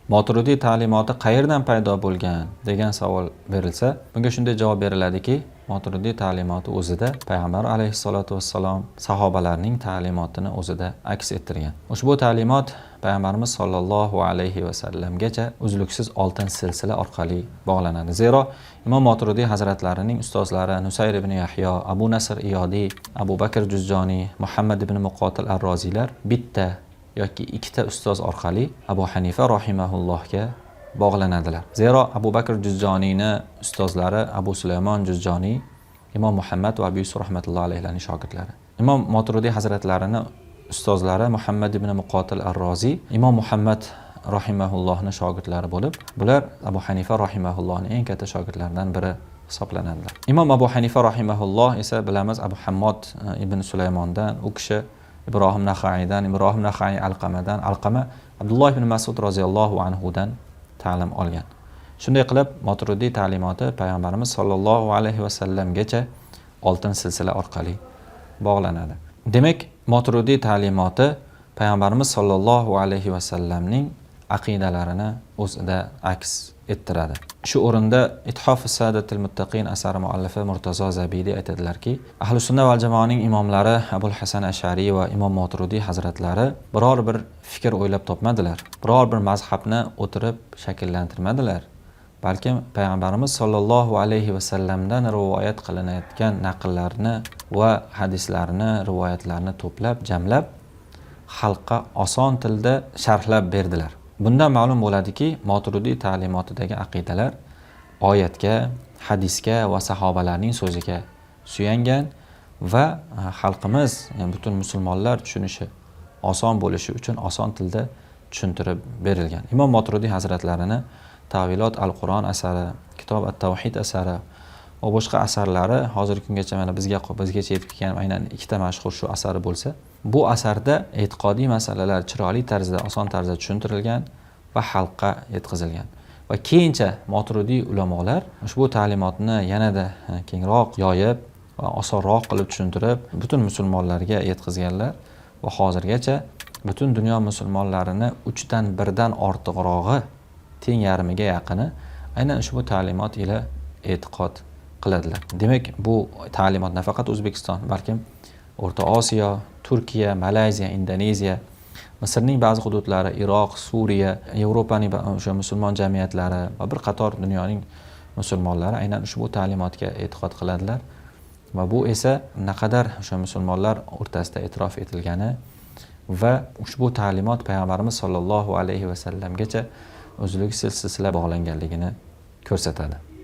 Maturidiy ta'limoti qayerdan paydo bo'lgan degan savol berilsa, bunga shunday javob beriladiki, Maturidiy ta'limoti o'zida payg'ambar alayhisolatu vassalom sahobalarning ta'limotini o'zida aks ettirgan. Ushbu ta'limot payg'ambarimiz sollallohu alayhi vasallamgacha uzluksiz oltin silsila orqali bog'lanadi. Zero Imom Maturidiy hazratlarining ustozlari Nusayr ibn Yahyo, Abu Nasr Iyodi, Abu Bakr Juzzoni, Muhammad ibn Muqotil ar-Roziylar bitta yoki ikkita ustoz orqali Abu Hanifa rahimahullohga bog'lanadilar. Zero Abu Bakr Juzzoniyni ustozlari Abu Sulaymon Juzzoni, Imom Muhammad va Abu Yusuf rahmatullohi alayhilarning shogirdlari. Imom Maturidiy hazratlarini ustozlari Muhammad ibn Muqotil ar-Roziy, Imom Muhammad rahimahullohning shogirdlari bo'lib, bular Abu Hanifa rahimahullohning eng katta shogirdlaridan biri hisoblanadilar. Imom Abu Hanifa rahimahulloh esa bilamiz Abu Hammod ibn Sulaymondan, u kishi Ibrohim Naxaidan, Ibrohim Naxai Alqamadan, Alqama Abdulloh ibn Mas'ud roziyallohu anhudan ta'lim olgan. Shunday qilib, Maturidiy ta'limoti payg'ambarimiz sollallohu alayhi vasallamgacha oltin silsila orqali bog'lanadi. Demak, Maturidiy ta'limoti payg'ambarimiz sollallohu alayhi vasallamning aqidalarini o'zida aks ettiradi. Shu o'rinda Ithofus Sadatil Muttaqin asari muallifi Murtazo Zabidi aytadilarki, Ahli sunna val jamoaning imomlari Abul Hasan Ash'ari va Imom Maturidiy hazratlari biror bir fikr o'ylab topmadilar. Biror bir mazhabni o'tirib shakllantirmadilar. Balki payg'ambarimiz sollallohu alayhi vasallamdan rivoyat qilinayotgan naqllarni va hadislarni, rivoyatlarni to'plab, jamlab xalqqa oson tilda sharhlab berdilar. Bundan ma'lum bo'ladiki, Maturidiy ta'limotidagi aqidalar oyatga, hadisga va sahobalarning so'ziga suyangan va xalqimiz, ya'ni butun musulmonlar tushunishi oson bo'lishi uchun oson tilda tushuntirib berilgan. Imom Maturidiy hazratlarini Tavilot al-Qur'on asari, Kitob at-Tavhid asari va boshqa asarlari hozirgi kungacha mana bizgacha yetib kelgan aynan ikkita mashhur shu asari bo'lsa, bu asarda e'tiqodiy masalalar chiroyli tarzda, oson tarzda tushuntirilgan va xalqqa yetkazilgan. Va keyincha Maturidiy ulamolar ushbu ta'limotni yanada kengroq yoyib va osonroq qilib tushuntirib, butun musulmonlarga yetkazganlar va hozirgacha butun dunyo musulmonlarini 3dan 1dan ortiqrog'i, teng yarmiga yaqini aynan ushbu ta'limot ila e'tiqod qiladilar. Demak, bu ta'limot nafaqat O'zbekiston, balkim O'rta Osiyo, Turkiya, Malayziya, Indoneziya, Misrning ba'zi hududlari, Iroq, Suriya, Yevropaning o'sha musulmon jamiyatlari va bir qator dunyoning musulmonlari aynan ushbu ta'limotga e'tiqod qiladilar. Va bu esa naqadar o'sha musulmonlar o'rtasida e'tirof etilgani va ushbu ta'limot payg'ambarimiz sollallohu alayhi vasallamgacha uzluksiz silsila bog'langanligini ko'rsatadi.